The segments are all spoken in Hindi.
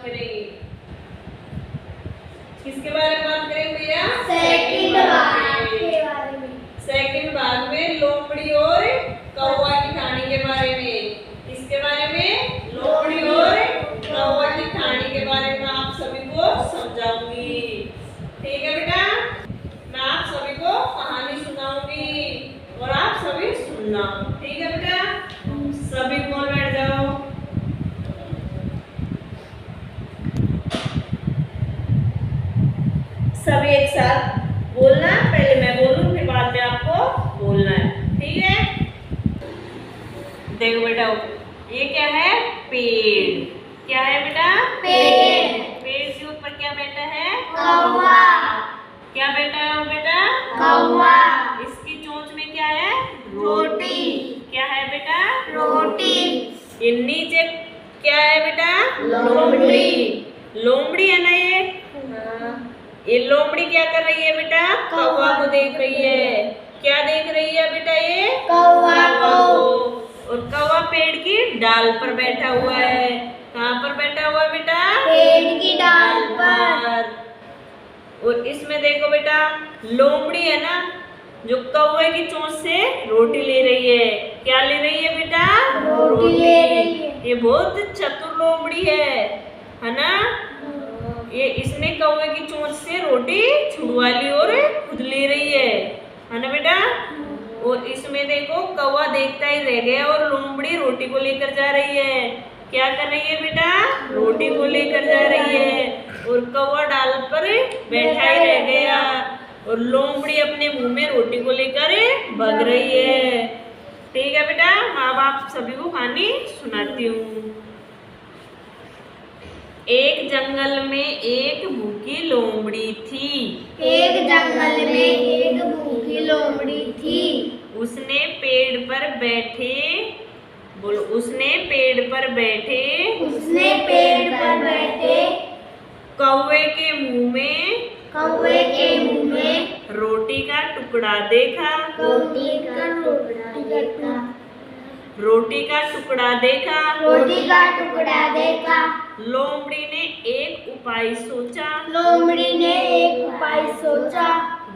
बात करेंगे? किसके बारे में बात करेंगे भैया? सेकंड भाग के बारे में। सेकंड भाग में लोमड़ी और कौवा की कहानी के बारे में। इसके बारे में लोमड़ी और कौवा की कहानी के बारे में आप सभी को समझाऊंगी। ठीक है बेटा, मैं आप सभी को कहानी सुनाऊंगी और आप सभी सुनना। ठीक है बेटा, सभी बोल बैठ जाओ। सभी एक साथ बोलना, पहले मैं बोलूं फिर बाद में आपको बोलना है। ठीक है, देखो बेटा, ये क्या है? पेड़। क्या है बेटा? पेड़। पेड़ के ऊपर क्या बैठा है? कौवा। क्या बैठा है बेटा? कौवा। इसकी चोंच में क्या है? रोटी। क्या है बेटा? रोटी। ये नीचे क्या है बेटा? लोमड़ी। लोमड़ी है ना ये लोमड़ी क्या कर रही है बेटा? कौवा को देख रही है। क्या देख रही है बेटा? ये कौवा को। और कौवा पेड़ की डाल पर बैठा हुआ है। कहाँ पर बैठा हुआ है बेटा? पेड़ की डाल पर। और इसमें देखो बेटा, लोमड़ी है ना, जो कौवे की चोंच से रोटी ले रही है। क्या ले रही है बेटा? रोटी ले रही है। ये बहुत चतुर लोमड़ी है ना? ये इसने कौवे की चोंच से रोटी छुड़वा ली और खुद ले रही है ना बेटा? और इसमें देखो कौवा देखता ही रह गया और लोमड़ी रोटी को लेकर जा रही है। क्या कर रही है बेटा? रोटी को लेकर जा रही है। और कौवा डाल पर बैठा ही रह गया और लोमड़ी अपने मुंह में रोटी को लेकर भाग रही है। ठीक है बेटा, माँ बाप सभी को कहानी सुनाती हूँ। एक जंगल में एक भूखी लोमड़ी थी। एक जंगल में एक भूखी लोमड़ी थी। उसने पेड़ पर बैठे बोलो, उसने पेड़ पर बैठे उसने पेड़ पर बैठे कौवे के मुंह में कौवे के मुंह में रोटी का टुकड़ा देखा। रोटी का टुकड़ा देखा। रोटी का टुकड़ा देखा। रोटी का टुकड़ा देखा। लोमड़ी ने एक उपाय सोचा। लोमड़ी ने एक उपाय सोचा।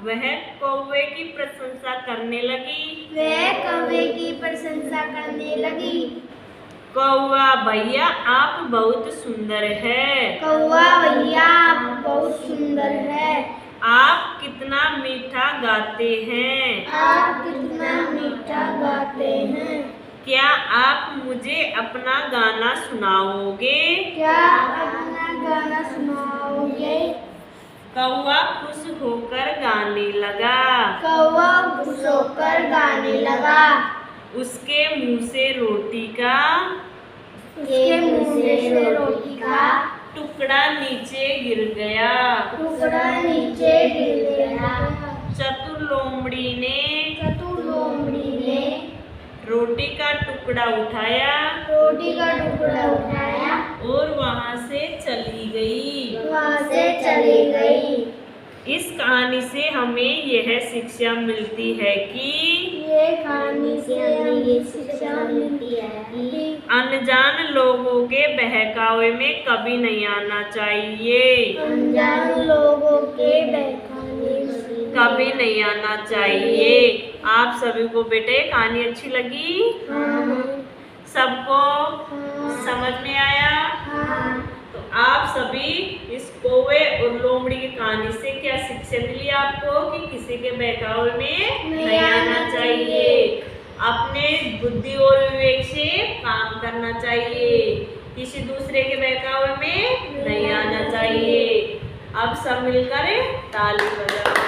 वह कौवे की प्रशंसा करने लगी। वह कौवे की प्रशंसा करने लगी। कौवा भैया आप बहुत सुंदर है। कौवा भैया आप बहुत सुंदर है। आप कितना मीठा गाते हैं। आप कितना मीठा गाते हैं। क्या आप मुझे अपना गाना सुनाओगे? क्या आप अपना गाना सुनाओगे? कौवा खुश होकर गाने लगा। कौवा खुश होकर गाने लगा। उसके मुंह से रोटी का टुकड़ा नीचे गिर गया। टुकड़ा नीचे गिर गया। चतुर लोमड़ी ने रोटी का टुकड़ा उठाया। रोटी का टुकड़ा उठाया और वहां से चली गई। वहां से चली गई। इस कहानी से हमें यह शिक्षा मिलती है कि ये कहानी से हमें ये शिक्षा मिलती है कि अनजान लोगों के बहकावे में कभी नहीं आना चाहिए। अनजान लोगों के बहकावे में कभी नहीं आना चाहिए। आप सभी को बेटे कहानी अच्छी लगी? सबको समझ में आया? तो आप सभी इस कौवे और लोमड़ी की कहानी से क्या शिक्षा मिली आपको कि किसी के बहकावे में नहीं आना चाहिए। अपने बुद्धि और विवेक से काम करना चाहिए। किसी दूसरे के बहकावे में नहीं आना चाहिए। अब सब मिलकर ताली बजाओ।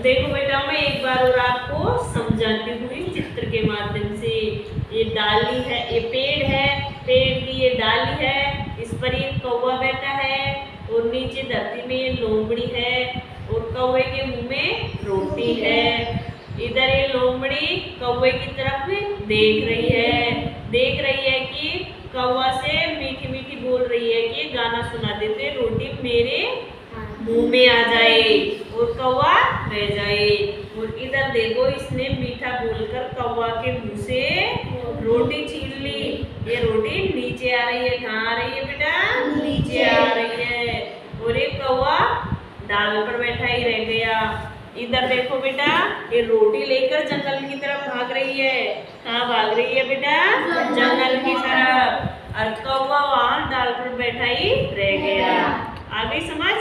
देखो बेटा, मैं एक बार और आपको समझाती हुई चित्र के माध्यम से। ये डाली है, ये पेड़ है, पेड़ की ये डाली है, इस पर ये कौवा बैठा है और नीचे धरती में ये लोमड़ी है और कौवे के मुंह में रोटी है। इधर ये लोमड़ी कौवे की तरफ देख रही है कि कौवा से मीठी मीठी बोल रही है कि गाना सुना देते, रोटी मेरे मुंह में आ जाए और कौवा रह जाए। और इधर देखो, इसने मीठा बोलकर कौवा के मुंह से रोटी छीन ली। ये रोटी नीचे आ रही है। कहाँ आ रही है बेटा? नीचे आ रही है। और ये कौवा डाल पर बैठा ही रह गया। इधर देखो बेटा, ये रोटी लेकर जंगल की तरफ भाग रही है। कहाँ भाग रही है बेटा? जंगल की तरफ। और कौवा वहां डाल पर बैठा ही रह गया। आ गई समझ?